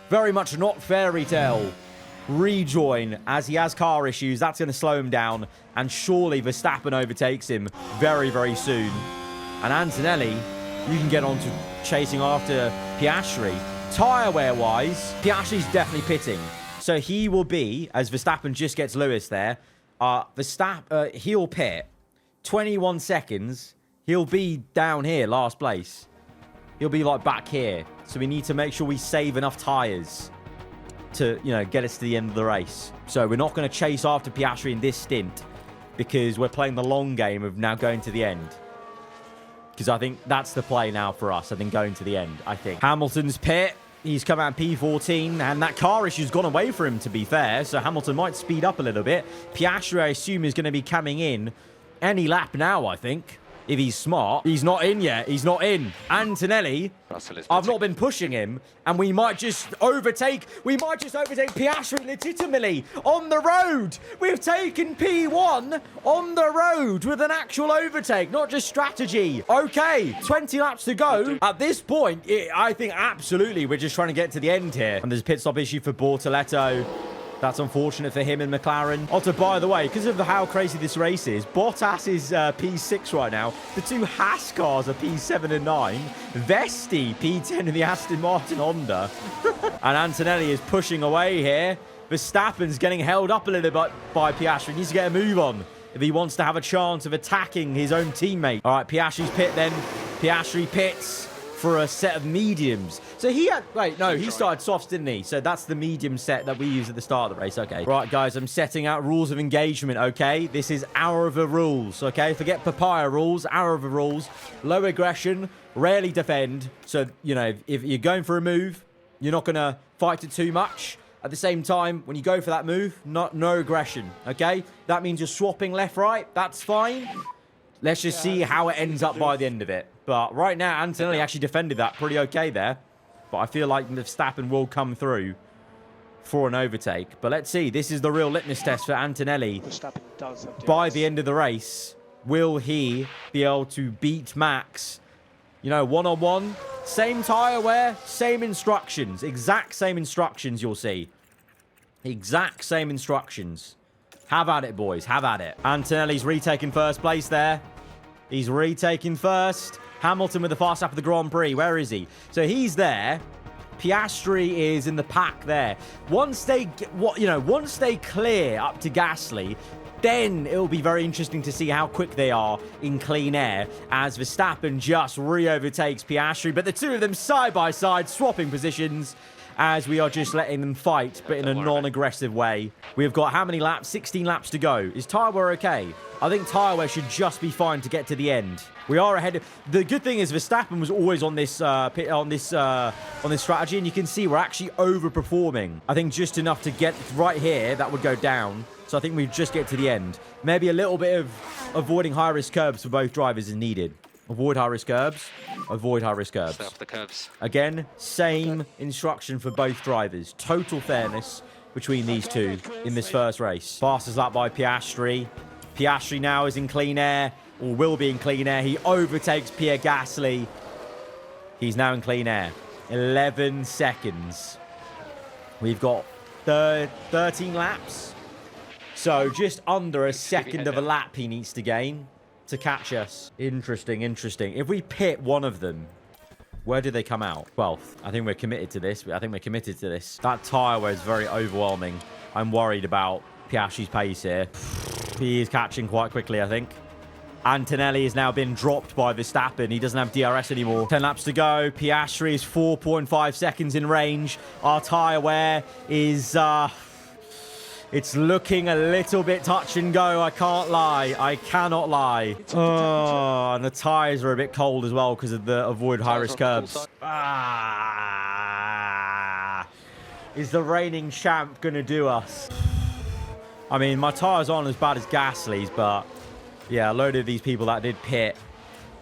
Very much not fairy tale rejoin as he has car issues. That's going to slow him down, and surely Verstappen overtakes him very, very soon. And Antonelli, you can get on to chasing after Piastri. Tyre wear wise, Piastri's definitely pitting, so he will be, as Verstappen just gets Lewis there, he'll pit 21 seconds. He'll be down here, last place. He'll be like back here. So we need to make sure we save enough tyres to, get us to the end of the race. So we're not going to chase after Piastri in this stint because we're playing the long game of now going to the end. Because I think that's the play now for us. I think going to the end, I think. Hamilton's pit. He's come out P14, and that car issue's gone away for him, to be fair. So Hamilton might speed up a little bit. Piastri, I assume, is going to be coming in any lap now, I think. If he's smart. He's not in yet. He's not in. Antonelli, I've not been pushing him, and we might just overtake Piastri legitimately on the road. We've taken P1 on the road with an actual overtake, not just strategy. Okay, 20 laps to go. At this point, I think absolutely we're just trying to get to the end here. And there's a pit stop issue for Bortoletto. That's unfortunate for him and McLaren. Also, by the way, because of how crazy this race is, Bottas is P6 right now. The two Haas cars are P7 and 9. Vesti, P10 in the Aston Martin Honda. And Antonelli is pushing away here. Verstappen's getting held up a little bit by Piastri. He needs to get a move on if he wants to have a chance of attacking his own teammate. All right, Piastri's pit then. Piastri pits for a set of mediums. So he had... Wait, no, he started softs, didn't he? So that's the medium set that we use at the start of the race. Okay. Right, guys, I'm setting out rules of engagement, okay? This is aarava rules, okay? Forget papaya rules, aarava rules. Low aggression, rarely defend. So, if you're going for a move, you're not going to fight it too much. At the same time, when you go for that move, no aggression, okay? That means you're swapping left, right. That's fine. Let's just see how it ends up by the end of it. But right now, Antonelli actually defended that pretty okay there. But I feel like Verstappen will come through for an overtake. But let's see. This is the real litmus test for Antonelli. By the end of the race, will he be able to beat Max? One-on-one. Same tyre wear, same instructions. Exact same instructions, you'll see. Exact same instructions. Have at it, boys. Have at it. Antonelli's retaking first place there. He's retaking first. Hamilton with the fast lap of the Grand Prix. Where is he? So he's there. Piastri is in the pack there. Once they clear up to Gasly, then it'll be very interesting to see how quick they are in clean air as Verstappen just re-overtakes Piastri. But the two of them side by side, swapping positions as we are just letting them fight, but in a non-aggressive way. We've got how many laps? 16 laps to go. Is tyre wear okay? I think tyre wear should just be fine to get to the end. We are ahead. The good thing is Verstappen was always on this strategy, and you can see we're actually overperforming. I think just enough to get right here, that would go down. So I think we just get to the end. Maybe a little bit of avoiding high-risk curbs for both drivers is needed. Avoid high-risk curbs. Avoid high-risk curbs. Stay off the curbs. Again, same instruction for both drivers. Total fairness. between these two in this first race. Fastest lap by Piastri. Piastri now is in clean air, or will be in clean air. He overtakes Pierre Gasly. He's now in clean air. 11 seconds. We've got 13 laps. So just under a second of a lap he needs to gain to catch us. Interesting, interesting. If we pit one of them, where do they come out? 12th. I think we're committed to this. That tyre wear is very overwhelming. I'm worried about Piastri's pace here. He is catching quite quickly, I think. Antonelli has now been dropped by Verstappen. He doesn't have DRS anymore. 10 laps to go. Piastri is 4.5 seconds in range. Our tyre wear is... it's looking a little bit touch and go. I can't lie. I cannot lie. Oh, and the tyres are a bit cold as well because of the avoid high-risk curbs. Is the reigning champ going to do us? I mean, my tyres aren't as bad as Gasly's, but yeah, a load of these people that did pit.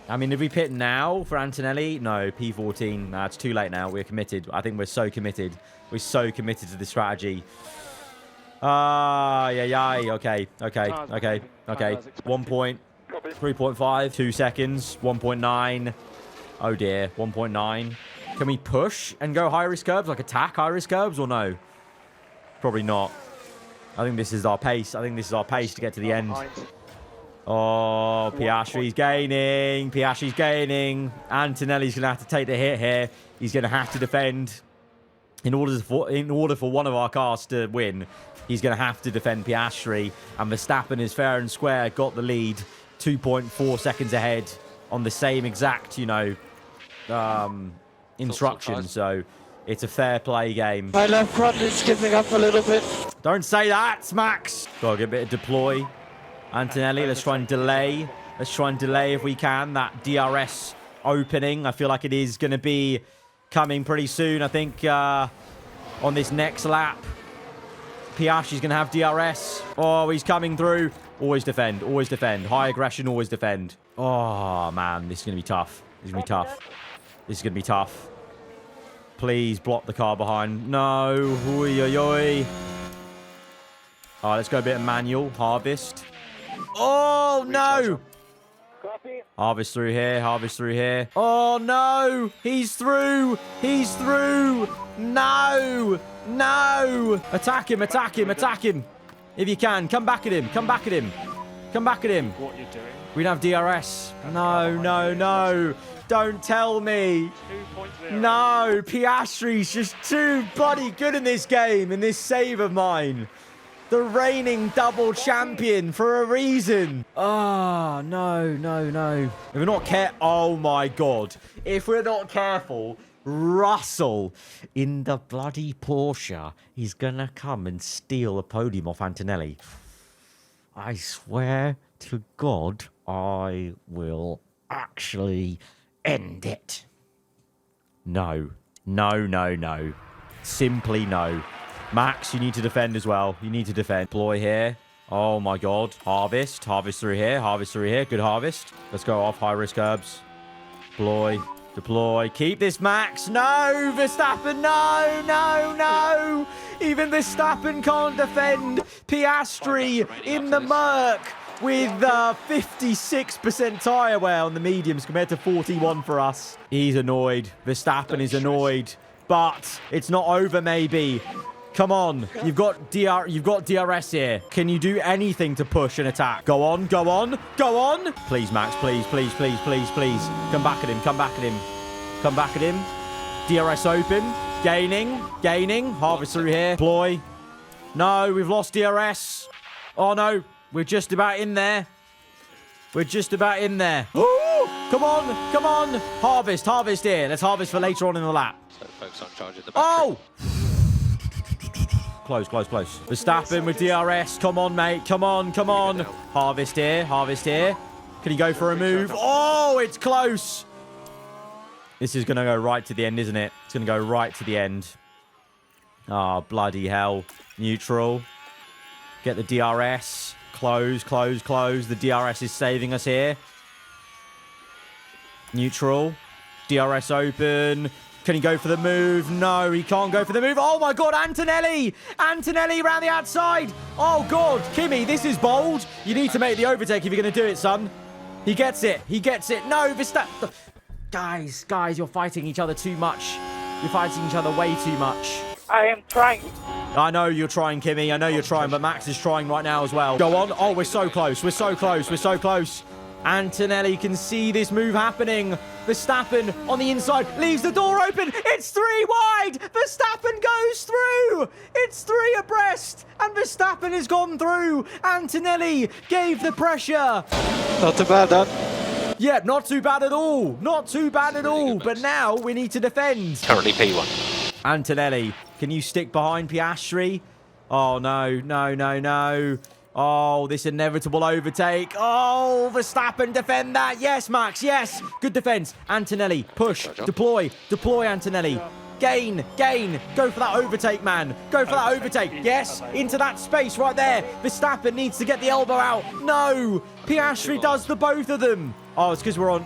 I mean, if we pit now for Antonelli, no, P14. Nah, it's too late now. We're committed. I think we're so committed. We're so committed to the strategy. Yeah. Okay. 1 point. 3.5. 2 seconds. 1.9. Oh, dear. 1.9. Can we push and go high-risk curbs? Like attack high-risk curbs or no? Probably not. I think this is our pace. to get to the end. Oh, Piastri's gaining. Antonelli's going to have to take the hit here. He's going to have to defend. In order for one of our cars to win, he's going to have to defend Piastri. And Verstappen is fair and square, got the lead. 2.4 seconds ahead on the same exact, instructions. So it's a fair play game. My left front is giving up a little bit. Don't say that, Max. Got to get a bit of deploy. Antonelli, let's try and delay. If we can. That DRS opening, I feel like it is going to be coming pretty soon. I think on this next lap, Piastri's going to have DRS. Oh, he's coming through. Always defend. High aggression, always defend. Oh, man, this is going to be tough. This is going to be tough. Please block the car behind. No. Oi. All right, let's go a bit of manual. Harvest. Oh, no. Harvest through here. Oh, no. He's through. No. Attack him. If you can, come back at him. What you're doing? We don't have DRS. No. Don't tell me. No, Piastri's just too bloody good in this game, in this save of mine. The reigning double champion for a reason. Oh, no. If we're not oh my God. If we're not careful, Russell in the bloody Porsche is gonna come and steal a podium off Antonelli. I swear to God, I will actually end it. No. Simply no. Max, you need to defend as well. Deploy here. Oh my God. Harvest through here. Good harvest. Let's go off high-risk curbs. Deploy. Keep this, Max. No, Verstappen. No. Even Verstappen can't defend. Piastri in the Merc with 56% tyre wear on the mediums compared to 41 for us. He's annoyed. Verstappen is annoyed. But it's not over, maybe. Come on. You've got DRS here. Can you do anything to push and attack? Go on. Please, Max. Please. Come back at him. DRS open. Gaining. Harvest through here. Deploy. No, we've lost DRS. Oh, no. We're just about in there. Ooh, come on. Harvest here. Let's harvest for later on in the lap. So focus on charging the battery. Oh! Close. Verstappen with DRS. Come on, mate. Come on. Harvest here. Can he go for a move? Oh, it's close. This is going to go right to the end, isn't it? It's going to go right to the end. Oh, bloody hell. Neutral. Get the DRS. Close. The DRS is saving us here. Neutral. DRS open. Can he go for the move? No, he can't go for the move. Oh, my God, Antonelli. Antonelli around the outside. Oh, God. Kimi, this is bold. You need to make the overtake if you're going to do it, son. He gets it. He gets it. No, Verstappen. Guys, you're fighting each other too much. You're fighting each other way too much. I am trying. I know you're trying, Kimi. I know you're trying, but Max is trying right now as well. Go on. Oh, we're so close. We're so close. We're so close. Antonelli can see this move happening. Verstappen on the inside leaves the door open. It's 3 wide. Verstappen goes through. It's 3 abreast. And Verstappen has gone through. Antonelli gave the pressure. Not too bad, huh? Yeah, not too bad at all. Not too bad at all. But now we need to defend. Currently P1. Antonelli, can you stick behind Piastri? Oh, no. Oh, this inevitable overtake. Oh, Verstappen, defend that. Yes, Max, yes. Good defense. Antonelli, push, deploy, Antonelli. Gain. Go for that overtake, man. Go for that overtake. Yes, into that space right there. Verstappen needs to get the elbow out. No, Piastri does the both of them. Oh, it's because we're on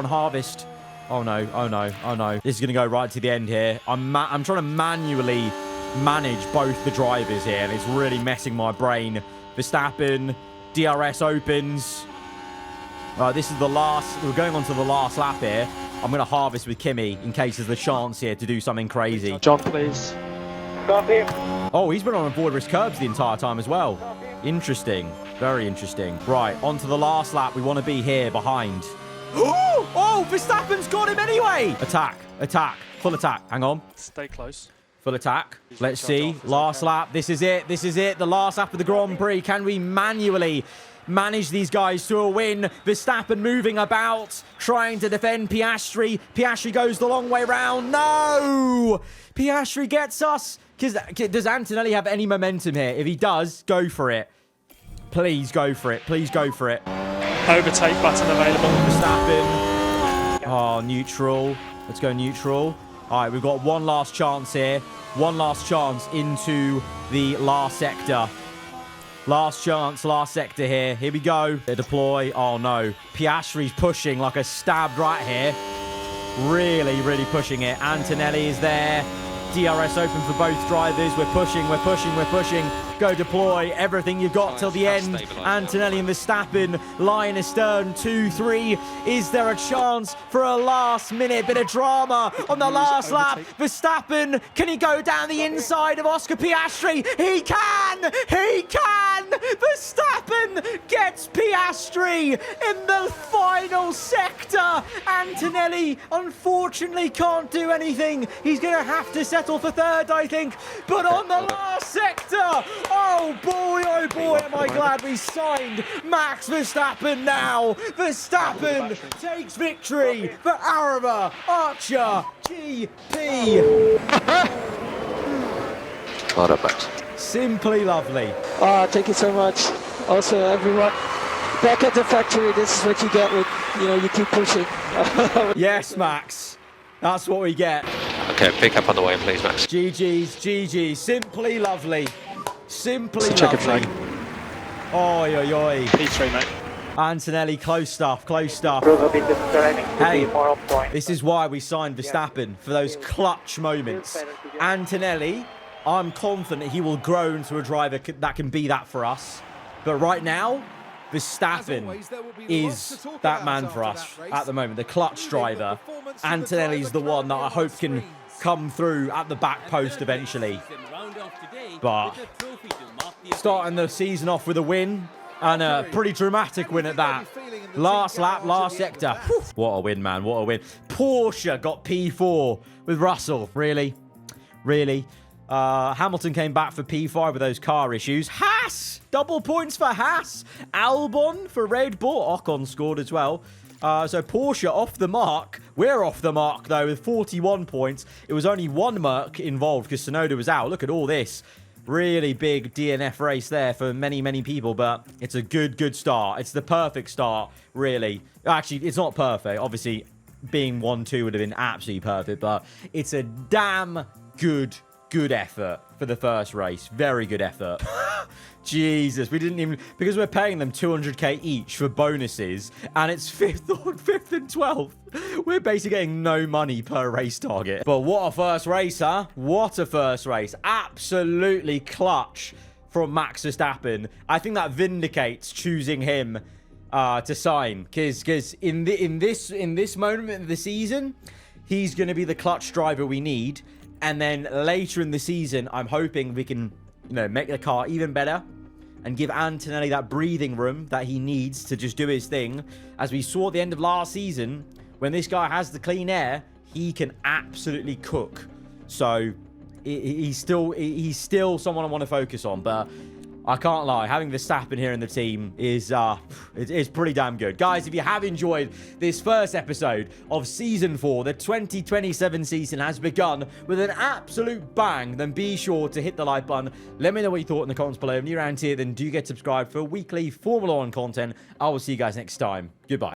harvest. Oh, no. This is going to go right to the end here. I'm trying to manually manage both the drivers here, and it's really messing my brain. Verstappen, DRS opens. This is the last. We're going on to the last lap here. I'm going to harvest with Kimi in case there's the chance here to do something crazy. John, please. Got him. Oh, he's been on avoid-risk curbs the entire time as well. Interesting. Very interesting. Right, on to the last lap. We want to be here behind. Oh, Verstappen's got him anyway. Attack. Full attack. Hang on. Stay close. Full attack. Let's see. Last lap. This is it. The last lap of the Grand Prix. Can we manually manage these guys to a win? Verstappen moving about, trying to defend Piastri. Piastri goes the long way round. No! Piastri gets us. Does Antonelli have any momentum here? If he does, go for it. Please go for it. Overtake button available. Verstappen. Oh, neutral. Let's go neutral. All right, we've got one last chance here. One last chance into the last sector. Last chance, last sector here. Here we go. They deploy. Oh, no. Piastri's pushing like a stabbed rat here. Really pushing it. Antonelli is there. DRS open for both drivers. We're pushing. Go deploy everything you've got till the end. Antonelli and Verstappen lying astern 2-3. Is there a chance for a last minute bit of drama on the last lap? Verstappen, can he go down the inside of Oscar Piastri? He can! Verstappen gets Piastri in the final sector. Antonelli unfortunately can't do anything. He's going to have to settle for third, I think. But on the last sector, oh boy, am I glad we signed Max Verstappen now. Verstappen takes victory for Aarava Archer GP. Well done, Max. Simply lovely. Thank you so much. Also, everyone, back at the factory, this is what you get when, you keep pushing. Yes, Max. That's what we get. Okay, pick up on the way, please, Max. GG's. Simply lovely. Simply Check lovely. Oi. P3, mate. Antonelli, close stuff. Hey, this is why we signed Verstappen, for those clutch moments. Antonelli, I'm confident he will grow into a driver that can be that for us. But right now, Verstappen is that man for us at the moment, the clutch driver. Antonelli's the one that I hope can come through at the back post eventually. But starting the season off with a win, and a pretty dramatic win at that. Last lap, last sector. What a win, man. What a win. Porsche got P4 with Russell. Really? Hamilton came back for P5 with those car issues. Haas! Double points for Haas. Albon for Red Bull. Ocon scored as well. So Porsche off the mark. We're off the mark, though, with 41 points. It was only one Merc involved because Tsunoda was out. Look at all this. Really big DNF race there for many people, but it's a good start. It's the perfect start, really. Actually, it's not perfect. Obviously, being 1-2 would have been absolutely perfect, but it's a damn good good effort for the first race. Very good effort. Jesus, we didn't even... Because we're paying them 200k each for bonuses, and it's 5th and 12th. We're basically getting no money per race target. But what a first race, huh? What a first race. Absolutely clutch from Max Verstappen. I think that vindicates choosing him to sign. Because in this moment of the season, he's going to be the clutch driver we need. And then later in the season, I'm hoping we can, make the car even better and give Antonelli that breathing room that he needs to just do his thing. As we saw at the end of last season, when this guy has the clean air, he can absolutely cook. So he's still someone I want to focus on. But I can't lie, having Verstappen here in the team is it's pretty damn good. Guys, if you have enjoyed this first episode of Season 4, the 2027 season has begun with an absolute bang, then be sure to hit the like button. Let me know what you thought in the comments below. If you're around here, then do get subscribed for weekly Formula 1 content. I will see you guys next time. Goodbye.